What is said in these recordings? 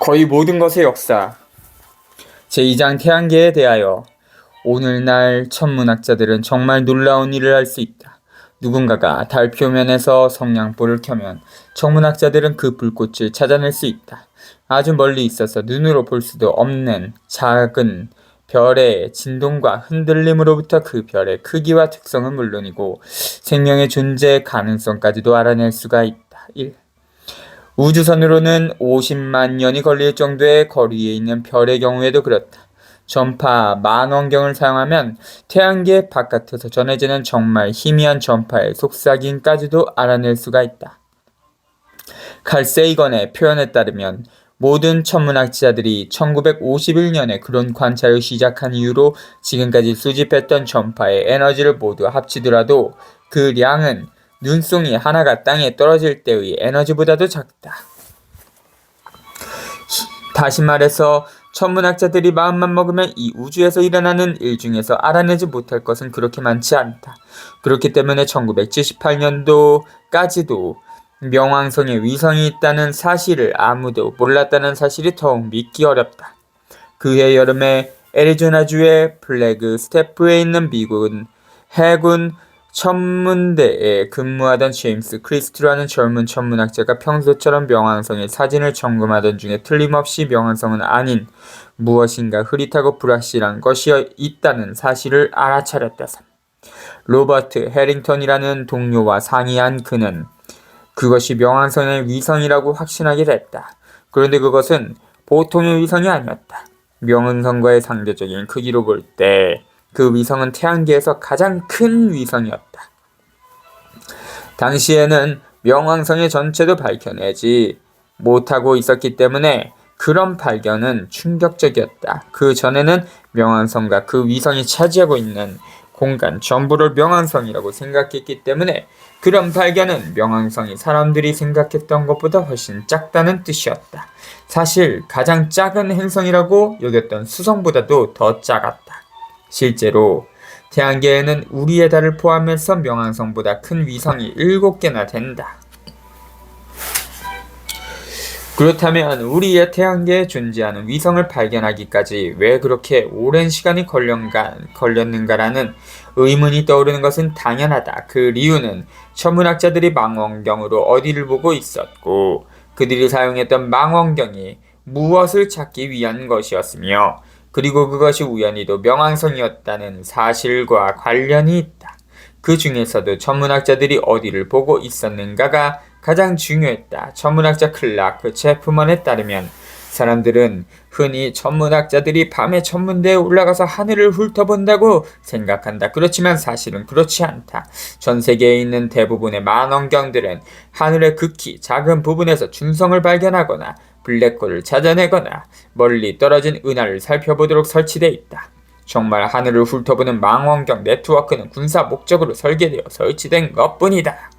거의 모든 것의 역사. 제2장 태양계에 대하여. 오늘날 천문학자들은 정말 놀라운 일을 할 수 있다. 누군가가 달 표면에서 성냥불을 켜면 천문학자들은 그 불꽃을 찾아낼 수 있다. 아주 멀리 있어서 눈으로 볼 수도 없는 작은 별의 진동과 흔들림으로부터 그 별의 크기와 특성은 물론이고 생명의 존재 가능성까지도 알아낼 수가 있다. 1. 우주선으로는 50만 년이 걸릴 정도의 거리에 있는 별의 경우에도 그렇다. 전파 만원경을 사용하면 태양계 바깥에서 전해지는 정말 희미한 전파의 속삭임까지도 알아낼 수가 있다. 칼 세이건의 표현에 따르면 모든 천문학자들이 1951년에 그런 관찰을 시작한 이후로 지금까지 수집했던 전파의 에너지를 모두 합치더라도 그 량은 눈송이 하나가 땅에 떨어질 때의 에너지보다도 작다. 다시 말해서 천문학자들이 마음만 먹으면 이 우주에서 일어나는 일 중에서 알아내지 못할 것은 그렇게 많지 않다. 그렇기 때문에 1978년도까지도 명왕성에 위성이 있다는 사실을 아무도 몰랐다는 사실이 더욱 믿기 어렵다. 그해 여름에 애리조나주의 플래그 스태프에 있는 미군 해군 천문대에 근무하던 제임스 크리스트라는 젊은 천문학자가 평소처럼 명왕성의 사진을 점검하던 중에 틀림없이 명왕성은 아닌 무엇인가 흐릿하고 불확실한 것이 있다는 사실을 알아차렸다. 로버트 해링턴이라는 동료와 상의한 그는 그것이 명왕성의 위성이라고 확신하게 됐다. 그런데 그것은 보통의 위성이 아니었다. 명왕성과의 상대적인 크기로 볼 때 그 위성은 태양계에서 가장 큰 위성이었다. 당시에는 명왕성의 전체도 밝혀내지 못하고 있었기 때문에 그런 발견은 충격적이었다. 그 전에는 명왕성과 그 위성이 차지하고 있는 공간 전부를 명왕성이라고 생각했기 때문에 그런 발견은 명왕성이 사람들이 생각했던 것보다 훨씬 작다는 뜻이었다. 사실 가장 작은 행성이라고 여겼던 수성보다도 더 작았다. 실제로 태양계에는 우리의 달을 포함해서 명왕성보다 큰 위성이 7개나 된다. 그렇다면 우리의 태양계에 존재하는 위성을 발견하기까지 왜 그렇게 오랜 시간이 걸렸는가라는 의문이 떠오르는 것은 당연하다. 그 이유는 천문학자들이 망원경으로 어디를 보고 있었고 그들이 사용했던 망원경이 무엇을 찾기 위한 것이었으며 그리고 그것이 우연히도 명왕성이었다는 사실과 관련이 있다. 그 중에서도 천문학자들이 어디를 보고 있었는가가 가장 중요했다. 천문학자 클라크 체프먼에 따르면 사람들은 흔히 천문학자들이 밤에 천문대에 올라가서 하늘을 훑어본다고 생각한다. 그렇지만 사실은 그렇지 않다. 전 세계에 있는 대부분의 망원경들은 하늘의 극히 작은 부분에서 중성을 발견하거나 블랙홀을 찾아내거나 멀리 떨어진 은하를 살펴보도록 설치되어 있다. 정말 하늘을 훑어보는 망원경 네트워크는 군사 목적으로 설계되어 설치된 것뿐이다.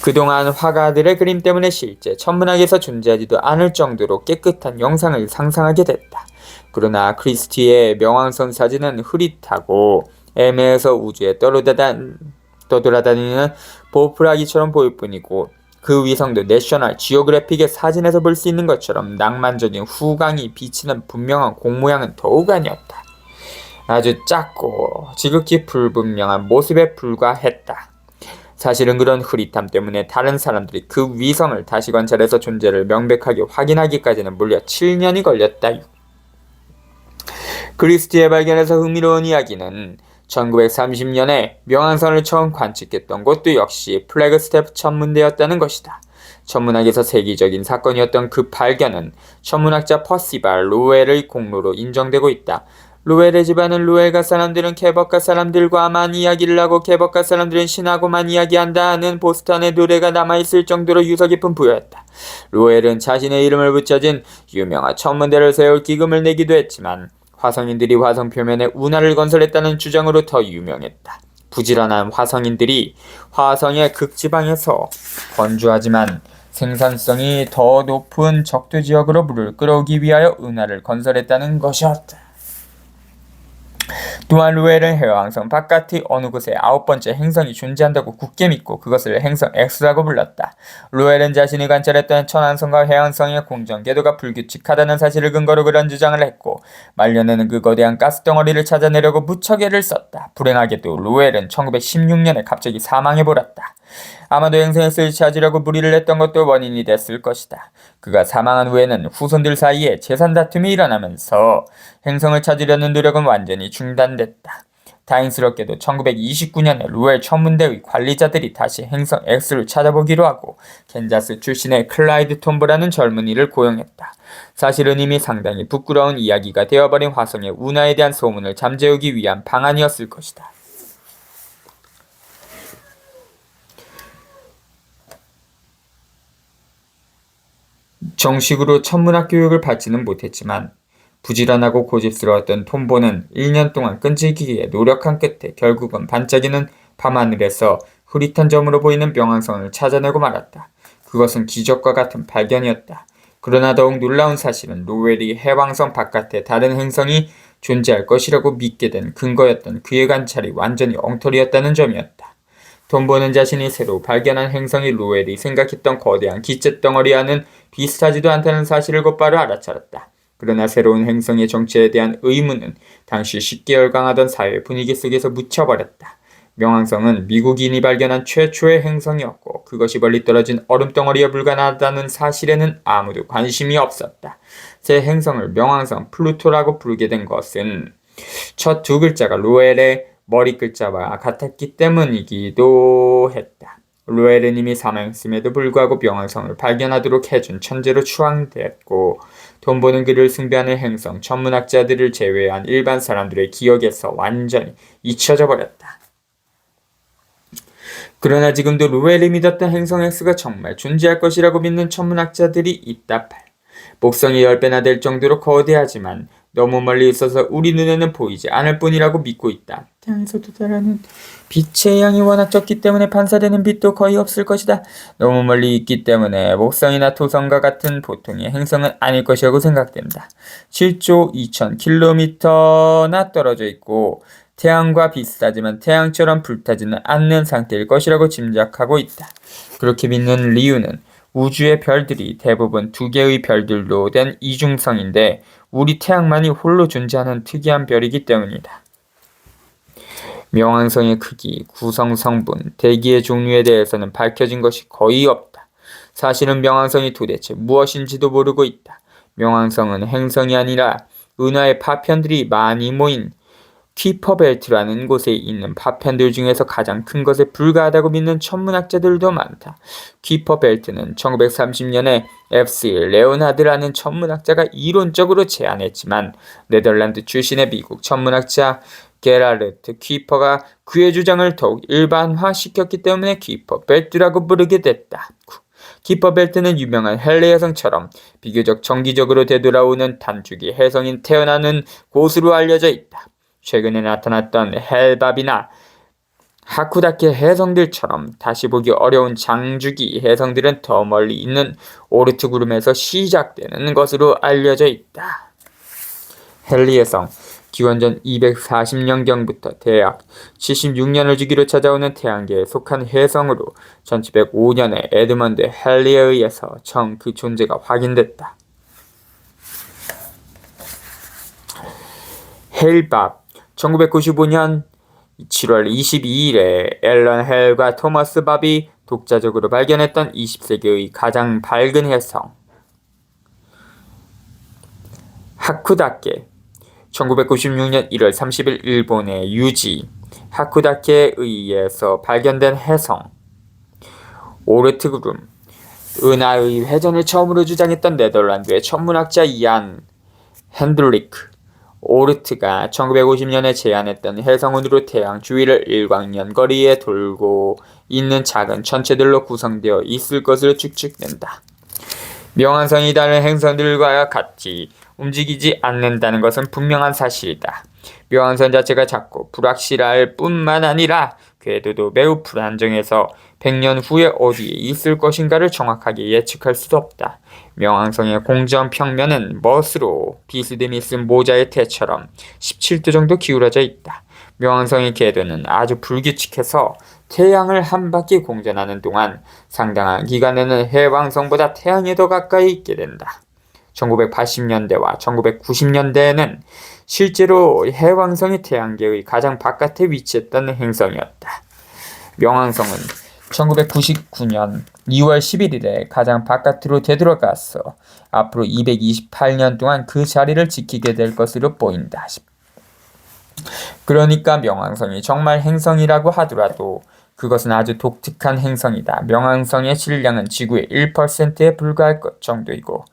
그동안 화가들의 그림 때문에 실제 천문학에서 존재하지도 않을 정도로 깨끗한 영상을 상상하게 됐다. 그러나 크리스티의 명왕성 사진은 흐릿하고 애매해서 우주에 떠돌아다니는 보풀아기처럼 보일 뿐이고 그 위성도 내셔널 지오그래픽의 사진에서 볼 수 있는 것처럼 낭만적인 후광이 비치는 분명한 공 모양은 더욱 아니었다. 아주 작고 지극히 불분명한 모습에 불과했다. 사실은 그런 흐릿함 때문에 다른 사람들이 그 위성을 다시 관찰해서 존재를 명백하게 확인하기까지는 무려 7년이 걸렸다. 크리스티의 발견에서 흥미로운 이야기는 1930년에 명왕성을 처음 관측했던 곳도 역시 플래그 스태프 천문대였다는 것이다. 천문학에서 세계적인 사건이었던 그 발견은 천문학자 퍼시발 로웰의 공로로 인정되고 있다. 로웰의 집안은 로웰가 사람들은 케버카 사람들과만 이야기를 하고 케버카 사람들은 신하고만 이야기한다 하는 보스턴의 노래가 남아있을 정도로 유서 깊은 부여였다. 로웰은 자신의 이름을 붙여진 유명한 천문대를 세울 기금을 내기도 했지만 화성인들이 화성 표면에 운하를 건설했다는 주장으로 더 유명했다. 부지런한 화성인들이 화성의 극지방에서 건조하지만 생산성이 더 높은 적도 지역으로 물을 끌어오기 위하여 운하를 건설했다는 것이었다. 또한 루엘은 해왕성 바깥의 어느 곳에 9번째 행성이 존재한다고 굳게 믿고 그것을 행성 X라고 불렀다. 루엘은 자신이 관찰했던 천왕성과 해왕성의 공전 궤도가 불규칙하다는 사실을 근거로 그런 주장을 했고 말년에는 그 거대한 가스덩어리를 찾아내려고 무척 애를 썼다. 불행하게도 루엘은 1916년에 갑자기 사망해버렸다. 아마도 행성 X를 찾으려고 무리를 했던 것도 원인이 됐을 것이다. 그가 사망한 후에는 후손들 사이에 재산 다툼이 일어나면서 행성을 찾으려는 노력은 완전히 중단됐다. 다행스럽게도 1929년에 루엘 천문대의 관리자들이 다시 행성 X를 찾아보기로 하고 캔자스 출신의 클라이드 톰보라는 젊은이를 고용했다. 사실은 이미 상당히 부끄러운 이야기가 되어버린 화성의 운하에 대한 소문을 잠재우기 위한 방안이었을 것이다. 정식으로 천문학 교육을 받지는 못했지만 부지런하고 고집스러웠던 톰보는 1년 동안 끈질기게 노력한 끝에 결국은 반짝이는 밤하늘에서 흐릿한 점으로 보이는 명왕성을 찾아내고 말았다. 그것은 기적과 같은 발견이었다. 그러나 더욱 놀라운 사실은 루엘이 해왕성 바깥에 다른 행성이 존재할 것이라고 믿게 된 근거였던 그의 관찰이 완전히 엉터리였다는 점이었다. 톰보는 자신이 새로 발견한 행성이 루엘이 생각했던 거대한 기체덩어리와는 비슷하지도 않다는 사실을 곧바로 알아차렸다. 그러나 새로운 행성의 정체에 대한 의문은 당시 쉽게 열광하던 사회 분위기 속에서 묻혀버렸다. 명왕성은 미국인이 발견한 최초의 행성이었고 그것이 멀리 떨어진 얼음덩어리에 불과하다는 사실에는 아무도 관심이 없었다. 새 행성을 명왕성 플루토라고 부르게 된 것은 첫 두 글자가 루엘의 머리 글자와 같았기 때문이기도 했다. 루엘은 이미 사망했음에도 불구하고 명왕성을 발견하도록 해준 천재로 추앙됐고 톰보는 그를 숭배하는 행성 천문학자들을 제외한 일반 사람들의 기억에서 완전히 잊혀져 버렸다. 그러나 지금도 루엘이 믿었던 행성 X가 정말 존재할 것이라고 믿는 천문학자들이 있다. 목성이 10배나 될 정도로 거대하지만 너무 멀리 있어서 우리 눈에는 보이지 않을 뿐이라고 믿고 있다. 태양에서 도달하는 빛의 양이 워낙 적기 때문에 반사되는 빛도 거의 없을 것이다. 너무 멀리 있기 때문에 목성이나 토성과 같은 보통의 행성은 아닐 것이라고 생각된다. 7조 2,000km나 떨어져 있고 태양과 비슷하지만 태양처럼 불타지는 않는 상태일 것이라고 짐작하고 있다. 그렇게 믿는 이유는 우주의 별들이 대부분 2개의 별들로 된 이중성인데 우리 태양만이 홀로 존재하는 특이한 별이기 때문이다. 명왕성의 크기, 구성 성분, 대기의 종류에 대해서는 밝혀진 것이 거의 없다. 사실은 명왕성이 도대체 무엇인지도 모르고 있다. 명왕성은 행성이 아니라 은하의 파편들이 많이 모인 퀴퍼벨트라는 곳에 있는 파편들 중에서 가장 큰 것에 불과하다고 믿는 천문학자들도 많다. 퀴퍼벨트는 1930년에 F.C. 레오나드라는 천문학자가 이론적으로 제안했지만 네덜란드 출신의 미국 천문학자 게라르트 퀴퍼가 그의 주장을 더욱 일반화시켰기 때문에 퀴퍼벨트라고 부르게 됐다. 퀴퍼벨트는 유명한 헨리 해성처럼 비교적 정기적으로 되돌아오는 단주기 해성인 태어나는 곳으로 알려져 있다. 최근에 나타났던 헬밥이나 하쿠다케 해성들처럼 다시 보기 어려운 장주기 해성들은 더 멀리 있는 오르트 구름에서 시작되는 것으로 알려져 있다. 헨리 해성, 기원전 240년경부터 대약 76년을 주기로 찾아오는 태양계에 속한 해성으로 1705년에 에드먼드 헨리에 의해서 처음 그 존재가 확인됐다. 헬밥 1995년 7월 22일에 앨런 헬과 토머스 밥이 독자적으로 발견했던 20세기의 가장 밝은 해성. 하쿠다케 1996년 1월 30일 일본의 유지 하쿠다케에 의해서 발견된 해성. 오르트 구름 은하의 회전을 처음으로 주장했던 네덜란드의 천문학자 얀 핸드리크 오르트가 1950년에 제안했던 해성운으로 태양 주위를 일광년 거리에 돌고 있는 작은 천체들로 구성되어 있을 것으로 추측된다. 명왕성이 다른 행성들과 같이 움직이지 않는다는 것은 분명한 사실이다. 명왕성 자체가 작고 불확실할 뿐만 아니라 궤도도 매우 불안정해서 100년 후에 어디에 있을 것인가를 정확하게 예측할 수도 없다. 명왕성의 공전 평면은 멋으로 비스듬히 쓴 모자의 태처럼 17도 정도 기울어져 있다. 명왕성의 궤도는 아주 불규칙해서 태양을 한 바퀴 공전하는 동안 상당한 기간에는 해왕성보다 태양에 더 가까이 있게 된다. 1980년대와 1990년대에는 실제로 해왕성이 태양계의 가장 바깥에 위치했던 행성이었다. 명왕성은 1999년 2월 11일에 가장 바깥으로 되돌아갔어 앞으로 228년 동안 그 자리를 지키게 될 것으로 보인다. 그러니까 명왕성이 정말 행성이라고 하더라도 그것은 아주 독특한 행성이다. 명왕성의 질량은 지구의 1%에 불과할 것 정도이고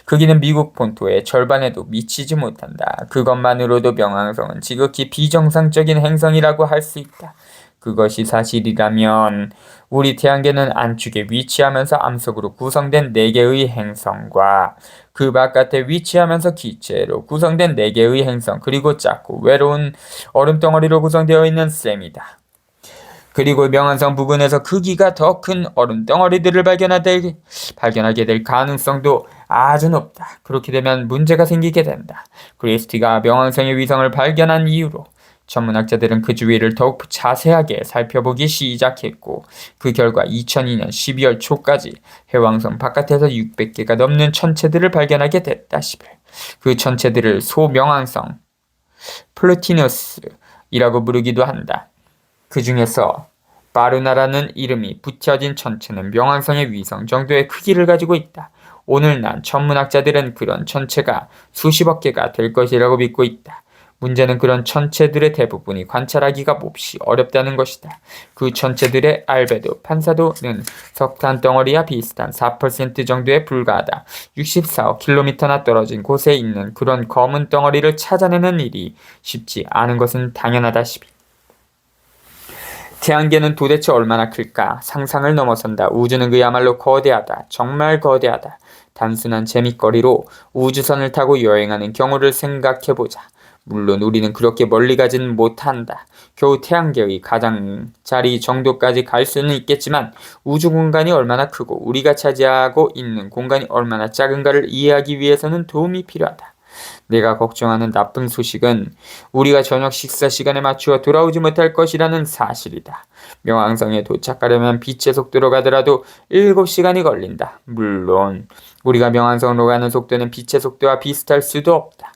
크기는 미국 본토의 절반에도 미치지 못한다. 그것만으로도 명왕성은 지극히 비정상적인 행성이라고 할 수 있다. 그것이 사실이라면 우리 태양계는 안쪽에 위치하면서 암석으로 구성된 4개의 행성과 그 바깥에 위치하면서 기체로 구성된 4개의 행성 그리고 작고 외로운 얼음덩어리로 구성되어 있는 셈이다. 그리고 명왕성 부근에서 크기가 더 큰 얼음덩어리들을 발견하게 될 가능성도 아주 높다. 그렇게 되면 문제가 생기게 된다. 크리스티가 명왕성의 위성을 발견한 이후로 천문학자들은 그 주위를 더욱 자세하게 살펴보기 시작했고 그 결과 2002년 12월 초까지 해왕성 바깥에서 600개가 넘는 천체들을 발견하게 됐다. 그 천체들을 소명왕성 플루티누스이라고 부르기도 한다. 그 중에서 바루나라는 이름이 붙여진 천체는 명왕성의 위성 정도의 크기를 가지고 있다. 오늘날 천문학자들은 그런 천체가 수십억 개가 될 것이라고 믿고 있다. 문제는 그런 천체들의 대부분이 관찰하기가 몹시 어렵다는 것이다. 그 천체들의 알베도, 판사도는 석탄 덩어리와 비슷한 4% 정도에 불과하다. 64억 킬로미터나 떨어진 곳에 있는 그런 검은 덩어리를 찾아내는 일이 쉽지 않은 것은 당연하다시피. 태양계는 도대체 얼마나 클까? 상상을 넘어선다. 우주는 그야말로 거대하다. 정말 거대하다. 단순한 재밌거리로 우주선을 타고 여행하는 경우를 생각해보자. 물론 우리는 그렇게 멀리 가진 못한다. 겨우 태양계의 가장자리 정도까지 갈 수는 있겠지만 우주 공간이 얼마나 크고 우리가 차지하고 있는 공간이 얼마나 작은가를 이해하기 위해서는 도움이 필요하다. 내가 걱정하는 나쁜 소식은 우리가 저녁 식사 시간에 맞추어 돌아오지 못할 것이라는 사실이다. 명왕성에 도착하려면 빛의 속도로 가더라도 7시간이 걸린다. 물론 우리가 명왕성으로 가는 속도는 빛의 속도와 비슷할 수도 없다.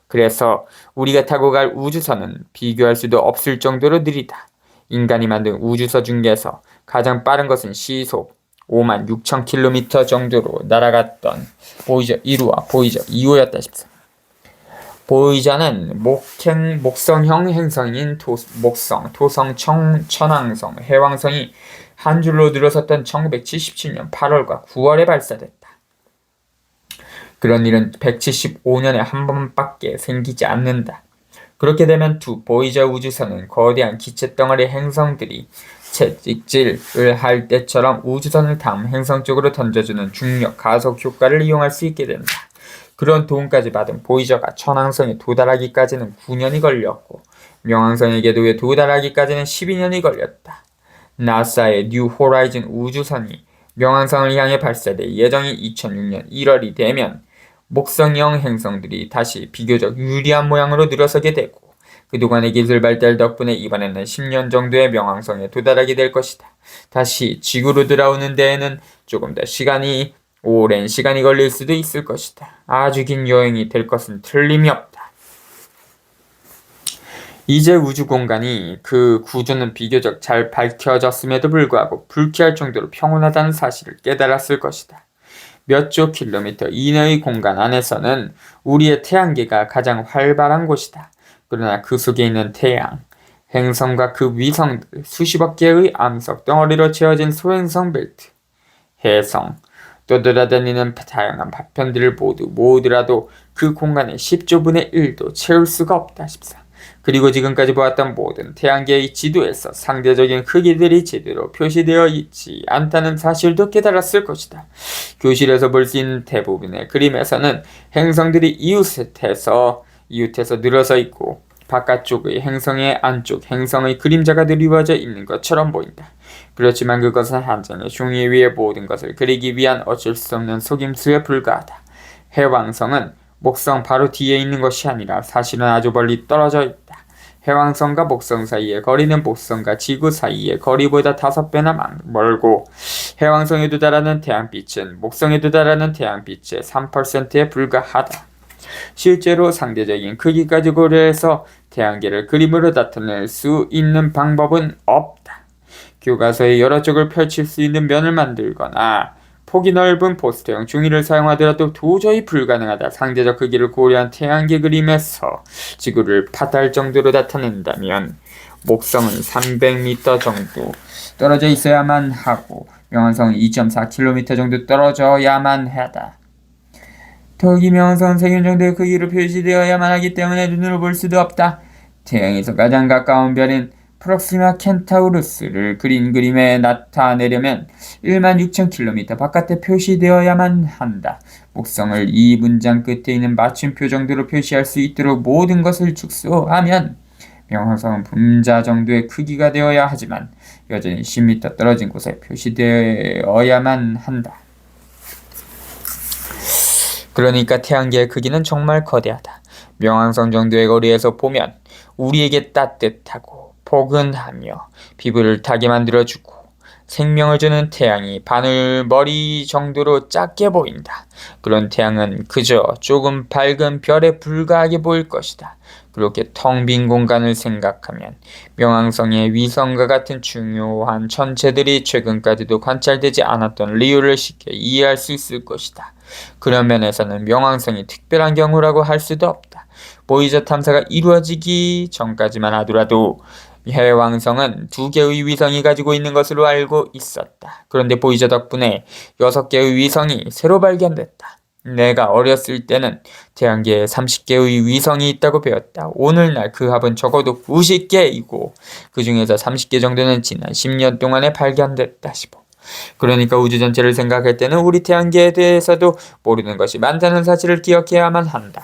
그래서 우리가 타고 갈 우주선은 비교할 수도 없을 정도로 느리다. 인간이 만든 우주선 중에서 가장 빠른 것은 시속 56,000km 정도로 날아갔던 보이저 1호와 보이저 2호였다 싶습니다. 보이저는 목성형 행성인 목성, 토성, 천왕성, 해왕성이 한 줄로 늘어섰던 1977년 8월과 9월에 발사됐다. 그런 일은 175년에 한 번밖에 생기지 않는다. 그렇게 되면 두 보이저 우주선은 거대한 기체덩어리 행성들이 채찍질을 할 때처럼 우주선을 다음 행성 쪽으로 던져주는 중력 가속 효과를 이용할 수 있게 된다. 그런 도움까지 받은 보이저가 천왕성에 도달하기까지는 9년이 걸렸고 명왕성의 궤도에 도달하기까지는 12년이 걸렸다. 나사의 뉴 호라이즌 우주선이 명왕성을 향해 발사될 예정인 2006년 1월이 되면 목성형 행성들이 다시 비교적 유리한 모양으로 늘어서게 되고 그동안의 기술 발달 덕분에 이번에는 10년 정도의 명왕성에 도달하게 될 것이다. 다시 지구로 돌아오는 데에는 조금 더 오랜 시간이 걸릴 수도 있을 것이다. 아주 긴 여행이 될 것은 틀림이 없다. 이제 우주 공간이 그 구조는 비교적 잘 밝혀졌음에도 불구하고 불쾌할 정도로 평온하다는 사실을 깨달았을 것이다. 몇 조 킬로미터 이내의 공간 안에서는 우리의 태양계가 가장 활발한 곳이다. 그러나 그 속에 있는 태양, 행성과 그 위성들, 수십억 개의 암석 덩어리로 채워진 소행성 벨트, 해성, 또 돌아다니는 다양한 파편들을 모으더라도 그 공간의 10조분의 1도 채울 수가 없다 싶사. 그리고 지금까지 보았던 모든 태양계의 지도에서 상대적인 크기들이 제대로 표시되어 있지 않다는 사실도 깨달았을 것이다. 교실에서 볼 수 있는 대부분의 그림에서는 행성들이 이웃에서 늘어서 있고 바깥쪽의 행성의 안쪽 행성의 그림자가 드리워져 있는 것처럼 보인다. 그렇지만 그것은 한 장의 종이 위에 모든 것을 그리기 위한 어쩔 수 없는 속임수에 불과하다. 해왕성은 목성 바로 뒤에 있는 것이 아니라 사실은 아주 멀리 떨어져 있다. 해왕성과 목성 사이의 거리는 목성과 지구 사이의 거리보다 5배나 멀고 해왕성에 도달하는 태양빛은 목성에 도달하는 태양빛의 3%에 불과하다. 실제로 상대적인 크기까지 고려해서 태양계를 그림으로 나타낼 수 있는 방법은 없다. 교과서의 여러 쪽을 펼칠 수 있는 면을 만들거나 폭이 넓은 포스터형 종이를 사용하더라도 도저히 불가능하다. 상대적 크기를 고려한 태양계 그림에서 지구를 파달 정도로 나타낸다면 목성은 300m 정도 떨어져 있어야만 하고 명왕성은 2.4km 정도 떨어져야만 하다. 더욱이 명왕성은 세균 정도의 크기로 표시되어야만 하기 때문에 눈으로 볼 수도 없다. 태양에서 가장 가까운 별인 프록시마 켄타우루스를 그린 그림에 나타내려면 16,000km 바깥에 표시되어야만 한다. 목성을 이 문장 끝에 있는 맞춤표 정도로 표시할 수 있도록 모든 것을 축소하면 명왕성은 분자 정도의 크기가 되어야 하지만 여전히 10m 떨어진 곳에 표시되어야만 한다. 그러니까 태양계의 크기는 정말 거대하다. 명왕성 정도의 거리에서 보면 우리에게 따뜻하고 포근하며 피부를 타게 만들어주고 생명을 주는 태양이 바늘머리 정도로 작게 보인다. 그런 태양은 그저 조금 밝은 별에 불과하게 보일 것이다. 그렇게 텅 빈 공간을 생각하면 명왕성의 위성과 같은 중요한 천체들이 최근까지도 관찰되지 않았던 리우를 쉽게 이해할 수 있을 것이다. 그런 면에서는 명왕성이 특별한 경우라고 할 수도 없다. 보이저 탐사가 이루어지기 전까지만 하더라도 해왕성은 2개의 위성이 가지고 있는 것으로 알고 있었다. 그런데 보이저 덕분에 6개의 위성이 새로 발견됐다. 내가 어렸을 때는 태양계에 30개의 위성이 있다고 배웠다. 오늘날 그 합은 적어도 90개이고 그 중에서 30개 정도는 지난 10년 동안에 발견됐다 싶어. 그러니까 우주 전체를 생각할 때는 우리 태양계에 대해서도 모르는 것이 많다는 사실을 기억해야만 한다.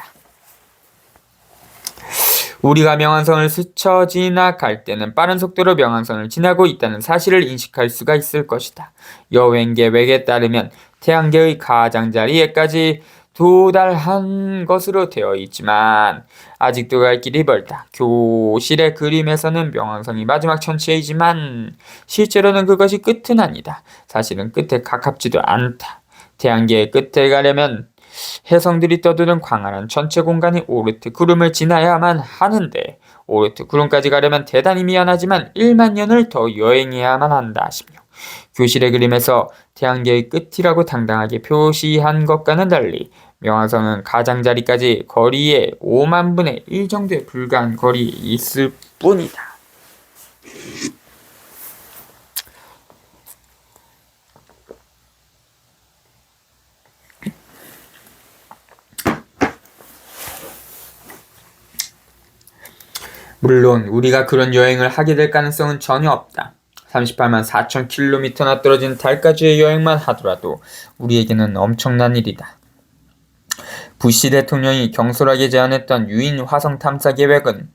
우리가 명왕성을 스쳐 지나갈 때는 빠른 속도로 명왕성을 지나고 있다는 사실을 인식할 수가 있을 것이다. 여행 계획에 따르면 태양계의 가장자리에까지 도달한 것으로 되어 있지만 아직도 갈 길이 멀다. 교실의 그림에서는 명왕성이 마지막 천체이지만 실제로는 그것이 끝은 아니다. 사실은 끝에 가깝지도 않다. 태양계의 끝에 가려면 해성들이 떠도는 광활한 전체 공간이 오르트 구름을 지나야만 하는데 오르트 구름까지 가려면 대단히 미안하지만 1만 년을 더 여행해야만 한다 싶며 교실의 그림에서 태양계의 끝이라고 당당하게 표시한 것과는 달리 명왕성은 가장자리까지 거리의 5만 분의 1 정도에 불과한 거리에 있을 뿐이다. 물론 우리가 그런 여행을 하게 될 가능성은 전혀 없다. 38만 4천 킬로미터나 떨어진 달까지의 여행만 하더라도 우리에게는 엄청난 일이다. 부시 대통령이 경솔하게 제안했던 유인 화성 탐사 계획은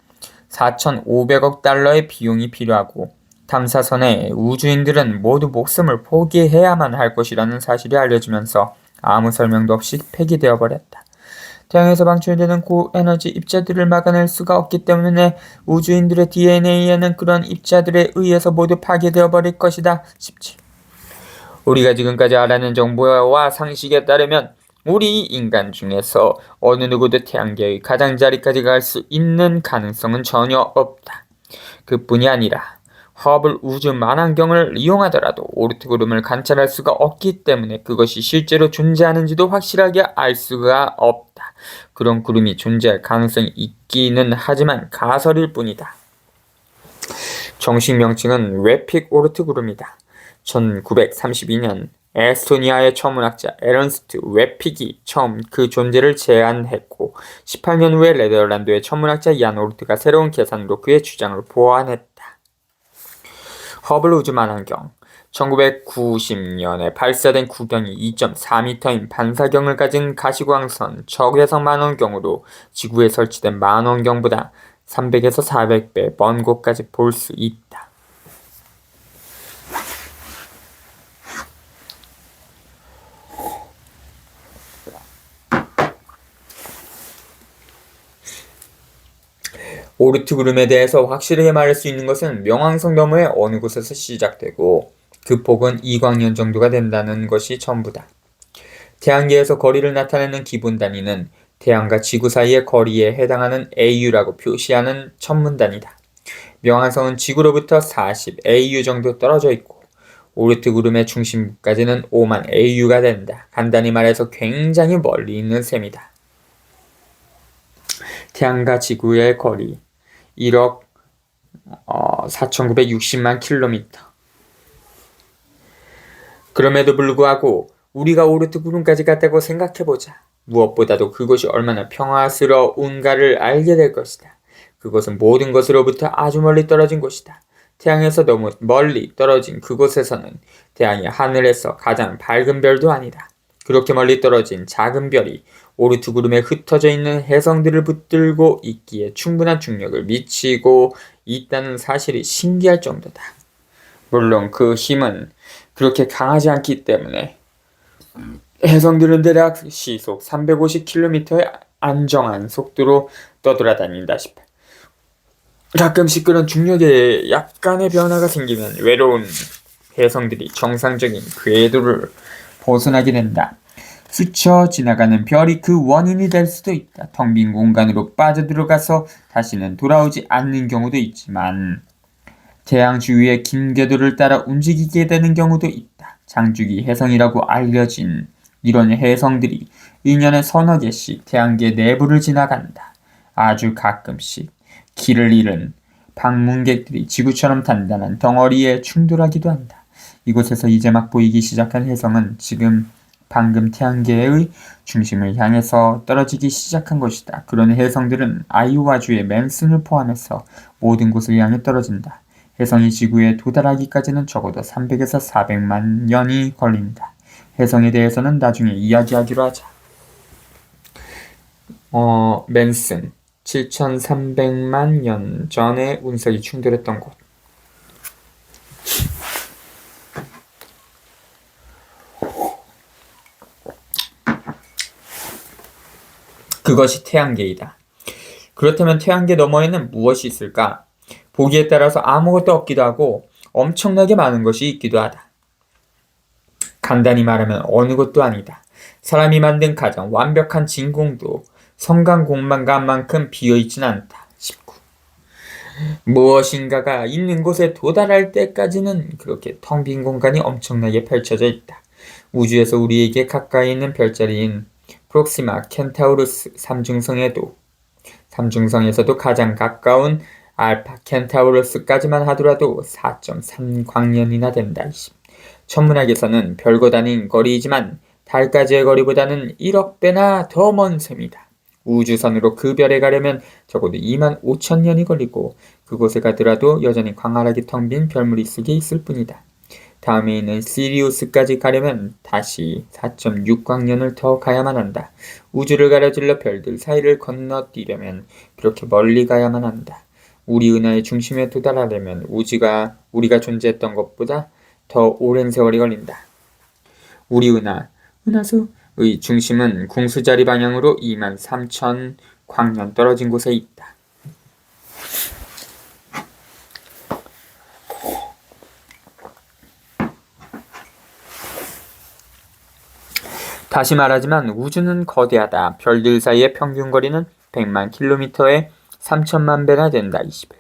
4,500억 달러의 비용이 필요하고 탐사선에 우주인들은 모두 목숨을 포기해야만 할 것이라는 사실이 알려지면서 아무 설명도 없이 폐기되어 버렸다. 태양에서 방출되는 고에너지 입자들을 막아낼 수가 없기 때문에 우주인들의 DNA에는 그런 입자들에 의해서 모두 파괴되어 버릴 것이다 싶지. 우리가 지금까지 알아낸 정보와 상식에 따르면 우리 인간 중에서 어느 누구도 태양계의 가장자리까지 갈 수 있는 가능성은 전혀 없다. 그뿐이 아니라 허블 우주 망원경을 이용하더라도 오르트 구름을 관찰할 수가 없기 때문에 그것이 실제로 존재하는지도 확실하게 알 수가 없다. 그런 구름이 존재할 가능성이 있기는 하지만 가설일 뿐이다. 정식 명칭은 웨픽 오르트 구름이다. 1932년 에스토니아의 천문학자 에런스트 웨픽이 처음 그 존재를 제안했고 18년 후에 네덜란드의 천문학자 얀 오르트가 새로운 계산으로 그의 주장을 보완했다. 허블 우주 망원경 1990년에 발사된 구경이 2.4m인 반사경을 가진 가시광선 적외선 망원경으로 지구에 설치된 망원경보다 300에서 400배 먼 곳까지 볼 수 있다. 오르트 구름에 대해서 확실하게 말할 수 있는 것은 명왕성 너머의 어느 곳에서 시작되고 그 폭은 2광년 정도가 된다는 것이 전부다. 태양계에서 거리를 나타내는 기본 단위는 태양과 지구 사이의 거리에 해당하는 AU라고 표시하는 천문단위다. 명왕성은 지구로부터 40 AU 정도 떨어져 있고 오르트 구름의 중심부까지는 5만 AU가 된다. 간단히 말해서 굉장히 멀리 있는 셈이다. 태양과 지구의 거리 1억 4,960만 킬로미터. 그럼에도 불구하고 우리가 오르트 구름까지 갔다고 생각해보자. 무엇보다도 그곳이 얼마나 평화스러운가를 알게 될 것이다. 그곳은 모든 것으로부터 아주 멀리 떨어진 곳이다. 태양에서 너무 멀리 떨어진 그곳에서는 태양이 하늘에서 가장 밝은 별도 아니다. 그렇게 멀리 떨어진 작은 별이 오르트 구름에 흩어져 있는 혜성들을 붙들고 있기에 충분한 중력을 미치고 있다는 사실이 신기할 정도다. 물론 그 힘은 그렇게 강하지 않기 때문에 혜성들은 대략 시속 350km의 안정한 속도로 떠돌아다닌다 싶어. 가끔씩 그런 중력에 약간의 변화가 생기면 외로운 혜성들이 정상적인 궤도를 벗어나게 된다. 스쳐 지나가는 별이 그 원인이 될 수도 있다. 텅 빈 공간으로 빠져들어가서 다시는 돌아오지 않는 경우도 있지만 태양 주위의 긴 궤도를 따라 움직이게 되는 경우도 있다. 장주기 혜성이라고 알려진 이런 혜성들이 1년에 서너 개씩 태양계 내부를 지나간다. 아주 가끔씩 길을 잃은 방문객들이 지구처럼 단단한 덩어리에 충돌하기도 한다. 이곳에서 이제 막 보이기 시작한 혜성은 방금 태양계의 중심을 향해서 떨어지기 시작한 것이다. 그런 혜성들은 아이오와주의 맨슨을 포함해서 모든 곳을 향해 떨어진다. 혜성이 지구에 도달하기까지는 적어도 300에서 400만 년이 걸린다. 혜성에 대해서는 나중에 이야기하기로 하자. 맨슨 7,300만 년 전에 운석이 충돌했던 곳. 그것이 태양계이다. 그렇다면 태양계 너머에는 무엇이 있을까? 보기에 따라서 아무것도 없기도 하고 엄청나게 많은 것이 있기도 하다. 간단히 말하면 어느 것도 아니다. 사람이 만든 가장 완벽한 진공도 성간 공간만큼 비어있진 않다. 19. 무엇인가가 있는 곳에 도달할 때까지는 그렇게 텅 빈 공간이 엄청나게 펼쳐져 있다. 우주에서 우리에게 가까이 있는 별자리인 프록시마 켄타우루스 삼중성에서도 가장 가까운 알파 켄타우루스까지만 하더라도 4.3광년이나 된다. 천문학에서는 별거 다닌 거리이지만 달까지의 거리보다는 1억 배나 더 먼 셈이다. 우주선으로 그 별에 가려면 적어도 25,000년이 걸리고 그곳에 가더라도 여전히 광활하게 텅 빈 별무리 속에 있을 뿐이다. 다음에 있는 시리우스까지 가려면 다시 4.6광년을 더 가야만 한다. 우주를 가로질러 별들 사이를 건너뛰려면 그렇게 멀리 가야만 한다. 우리 은하의 중심에 도달하려면 우리가 존재했던 것보다 더 오랜 세월이 걸린다. 우리 은하수의 중심은 궁수자리 방향으로 23,000광년 떨어진 곳에 있다. 다시 말하지만 우주는 거대하다. 별들 사이의 평균 거리는 100만 킬로미터에 3천만 배나 된다. 21.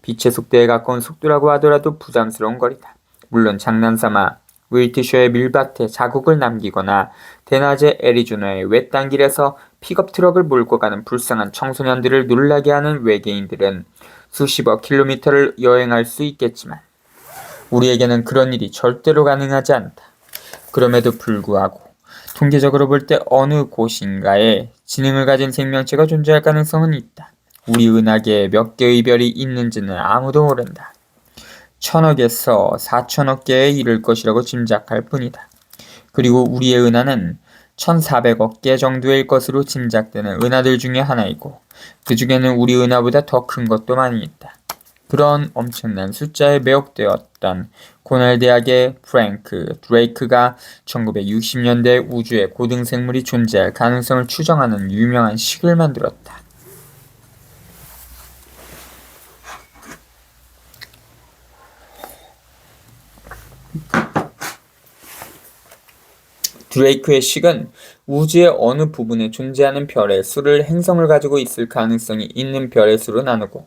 빛의 속도에 가까운 속도라고 하더라도 부담스러운 거리다. 물론 장난삼아 윌트셔의 밀밭에 자국을 남기거나 대낮에 애리조나의 외딴 길에서 픽업 트럭을 몰고 가는 불쌍한 청소년들을 놀라게 하는 외계인들은 수십억 킬로미터를 여행할 수 있겠지만 우리에게는 그런 일이 절대로 가능하지 않다. 그럼에도 불구하고 통계적으로 볼 때 어느 곳인가에 지능을 가진 생명체가 존재할 가능성은 있다. 우리 은하계에 몇 개의 별이 있는지는 아무도 모른다. 1,000억에서 4,000억 개에 이를 것이라고 짐작할 뿐이다. 그리고 우리의 은하는 (1400억 개) 정도일 것으로 짐작되는 은하들 중에 하나이고 그 중에는 우리 은하보다 더 큰 것도 많이 있다. 그런 엄청난 숫자에 매혹되었던 코넬 대학의 프랭크 드레이크가 1960년대 우주에 고등생물이 존재할 가능성을 추정하는 유명한 식을 만들었다. 드레이크의 식은 우주의 어느 부분에 존재하는 별의 수를 행성을 가지고 있을 가능성이 있는 별의 수로 나누고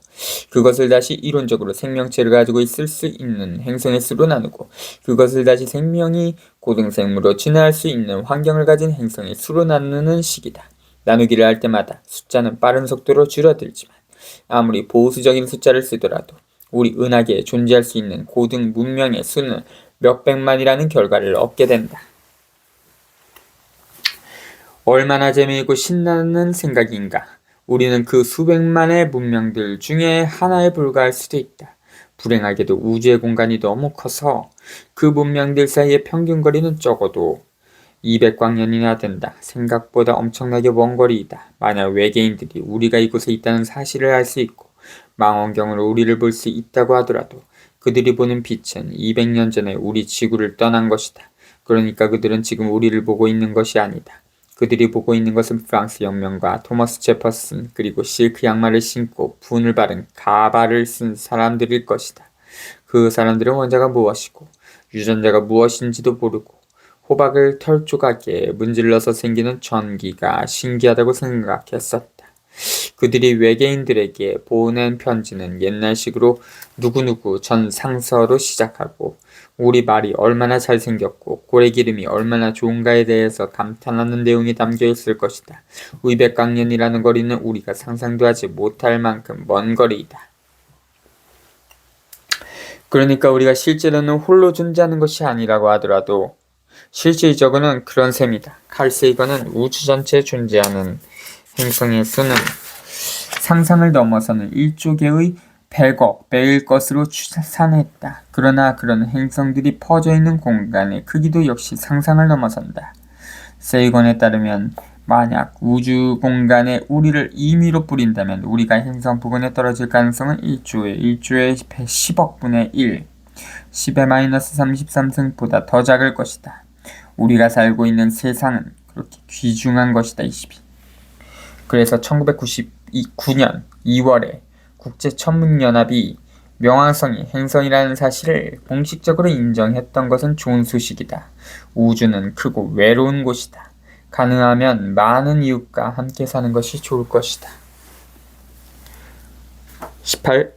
그것을 다시 이론적으로 생명체를 가지고 있을 수 있는 행성의 수로 나누고 그것을 다시 생명이 고등생물로 진화할 수 있는 환경을 가진 행성의 수로 나누는 식이다. 나누기를 할 때마다 숫자는 빠른 속도로 줄어들지만 아무리 보수적인 숫자를 쓰더라도 우리 은하계에 존재할 수 있는 고등 문명의 수는 몇백만이라는 결과를 얻게 된다. 얼마나 재미있고 신나는 생각인가. 우리는 그 수백만의 문명들 중에 하나에 불과할 수도 있다. 불행하게도 우주의 공간이 너무 커서 그 문명들 사이의 평균 거리는 적어도 200광년이나 된다. 생각보다 엄청나게 먼 거리이다. 만약 외계인들이 우리가 이곳에 있다는 사실을 알 수 있고 망원경으로 우리를 볼 수 있다고 하더라도 그들이 보는 빛은 200년 전에 우리 지구를 떠난 것이다. 그러니까 그들은 지금 우리를 보고 있는 것이 아니다. 그들이 보고 있는 것은 프랑스 혁명가 토머스 제퍼슨 그리고 실크 양말을 신고 분을 바른 가발을 쓴 사람들일 것이다. 그 사람들은 원자가 무엇이고 유전자가 무엇인지도 모르고 호박을 털조각에 문질러서 생기는 전기가 신기하다고 생각했었다. 그들이 외계인들에게 보낸 편지는 옛날식으로 누구누구 전 상서로 시작하고 우리 말이 얼마나 잘생겼고 고래기름이 얼마나 좋은가에 대해서 감탄하는 내용이 담겨있을 것이다. 의백강년이라는 거리는 우리가 상상도 하지 못할 만큼 먼 거리이다. 그러니까 우리가 실제로는 홀로 존재하는 것이 아니라고 하더라도 실질적으로는 그런 셈이다. 칼 세이건은 우주 전체에 존재하는 행성의 수는 상상을 넘어서는 1조 개의 100억 배일 것으로 추산했다. 그러나 그런 행성들이 퍼져있는 공간의 크기도 역시 상상을 넘어선다. 세이건에 따르면 만약 우주 공간에 우리를 임의로 뿌린다면 우리가 행성 부근에 떨어질 가능성은 1조의 10억분의 1, 10의 마이너스 33승보다 더 작을 것이다. 우리가 살고 있는 세상은 그렇게 귀중한 것이다. 22. 그래서 1999년 2월에 국제천문연합이 명왕성이 행성이라는 사실을 공식적으로 인정했던 것은 좋은 소식이다. 우주는 크고 외로운 곳이다. 가능하면 많은 이웃과 함께 사는 것이 좋을 것이다. 18.